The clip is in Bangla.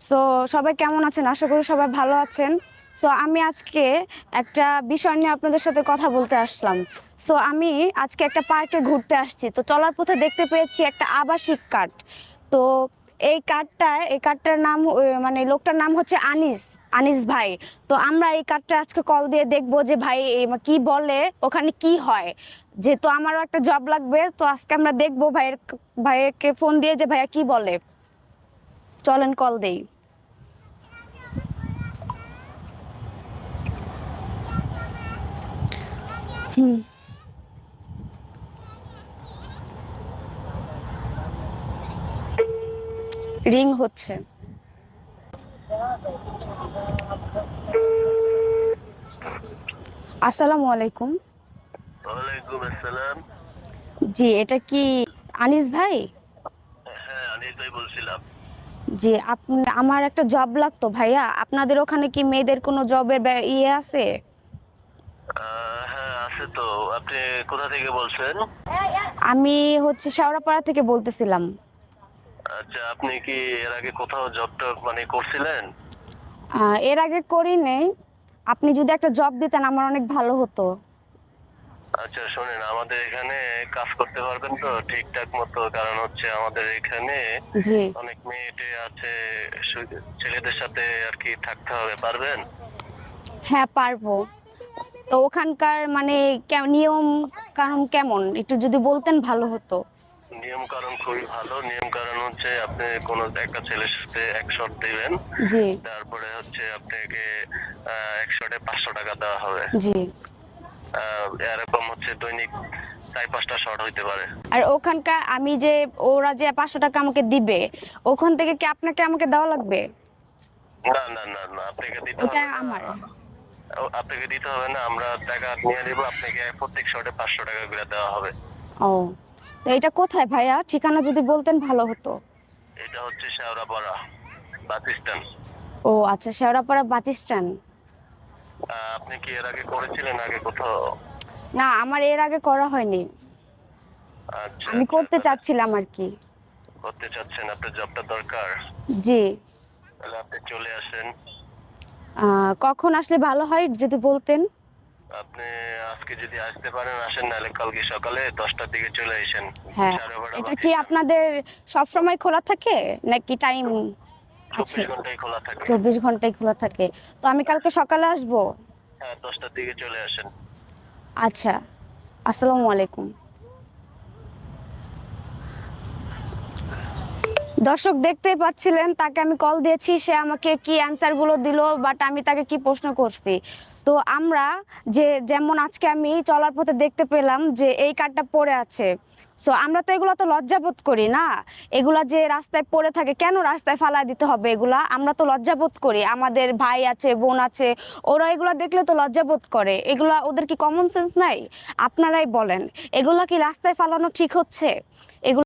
সো সবাই কেমন আছেন? আশা করি সবাই ভালো আছেন। সো আমি আজকে একটা বিষয় নিয়ে আপনাদের সাথে কথা বলতে আসলাম। সো আমি আজকে একটা পার্কে ঘুরতে আসছি। তো চলার পথে দেখতে পেয়েছি একটা আবাসিক কার্ড। তো এই কার্ডটার নাম মানে লোকটার নাম হচ্ছে আনিস, আনিস ভাই। তো আমরা এই কার্ডটা আজকে কল দিয়ে দেখবো যে ভাই কি বলে, ওখানে কি হয়। যেহেতু আমারও একটা জব লাগবে, তো আজকে আমরা দেখবো ভাইয়েরকে ফোন দিয়ে যে ভাইয়া কি বলে। চলেন কল দেই। হুম, রিং হচ্ছে। আসসালামু আলাইকুম। ওয়ালাইকুম আসসালাম। জি, এটা কি আনিস ভাই? হ্যাঁ, আনিস ভাই বলছিলাম। জি, আমার একটা জব লাগতো ভাইয়া। আপনাদের ওখানে কি মেয়েদের কোনো জবের ইয়ে আছে? হ্যাঁ, আছে তো। আপনি কোথা থেকে বলছেন? আমি হচ্ছে শেওড়াপাড়া থেকে বলতেছিলাম। আচ্ছা, আপনি কি এর আগে কোথাও জব-টব মানে করছিলেন? এর আগে করি নেই। আপনি যদি একটা জব দিতেন আমার অনেক ভালো হতো। আচ্ছা শোনেন, আমাদের এখানে কাজ করতে পারবেন তো ঠিকঠাক মতো? কারণ হচ্ছে আমাদের এখানে জি, অনেক মেয়ে-টেয়ে আছে, ছেলেদের সাথে আর কি থাকতে হবে, পারবেন? হ্যাঁ পারবো। তো ওখানকার মানে নিয়ম কানুন কেমন একটু যদি বলতেন ভালো হতো। নিয়ম কানুন খুবই ভালো। নিয়ম কানুন হচ্ছে আপনি কোনো একটা ছেলের সাথে এক শট দিবেন। জি, তারপরে হচ্ছে আপনাকে এক শটে 500 টাকা দেওয়া হবে। জি। এরকম হচ্ছে দৈনিক 4-5টা শট হইতে পারে। আর ওখানকার ওরা যে 500 টাকা আমাকে দিবে, ওখান থেকে কি আমাকে দেওয়া লাগবে? না, না, না, না, আপনাকে দিতে ওটা হবে না। আমার। আপনাকে দিতে হবে না। আমরা টাকা নিয়ে নিব। আপনাকে প্রত্যেক শটে 500 টাকা করে দেওয়া হবে। ও, তো এটা কোথায় ভাইয়া? ঠিকানা যদি বলতেন ভালো হতো। এটা হচ্ছে শেওড়াপাড়া বাস স্ট্যান্ড। ও আচ্ছা, শেওড়াপাড়া বাস স্ট্যান্ড। আপনি কি এর আগে করেছিলেন আগে কোথাও? না, আমার এর আগে করা হয়নি। আচ্ছা, আমি আচ্ছা, করতে তাহলে চাচ্ছিলাম আর কি। করতে চাচ্ছেন, আপনার জবটা দরকার। জি। তাহলে আপনি চলে আসেন। কখন আসলে ভালো হয় যদি বলতেন। আপনি আজকে যদি আসতে পারেন আসেন, নাহলে কালকে সকালে 10টার দিকে চলে আসেন। হ্যাঁ, শেওড়াপাড়া এটা বাস কি স্ট্যান্ড। আপনাদের সব সময় খোলা থাকে নাকি টাইম আছে? 24 ঘন্টাই খোলা থাকে। 24 ঘন্টাই খোলা থাকে। তো আমি কালকে সকালে আসবো। হ্যাঁ, 10টার দিকে চলে আসেন। আচ্ছা, আসসালামু আলাইকুম। দর্শক দেখতেই পাচ্ছিলেন, তাকে আমি কল দিয়েছি, সে আমাকে কি অ্যান্সার গুলো দিল, বাট আমি তাকে কি প্রশ্ন করছি। তো আমরা যেমন আজকে আমি চলার পথে দেখতে পেলাম যে এই কার্ডটা পড়ে আছে। সো আমরা তো এগুলো তো লজ্জাবোধ করি না। এগুলা যে রাস্তায় পড়ে থাকে, কেন রাস্তায় ফালায় দিতে হবে? এগুলা আমরা তো লজ্জাবোধ করি। আমাদের ভাই আছে, বোন আছে, ওরা এগুলা দেখলে তো লজ্জাবোধ করে। এগুলা ওদের কি কমন সেন্স নাই? আপনারাই বলেন, এগুলা কি রাস্তায় ফালানো ঠিক হচ্ছে? এগুলো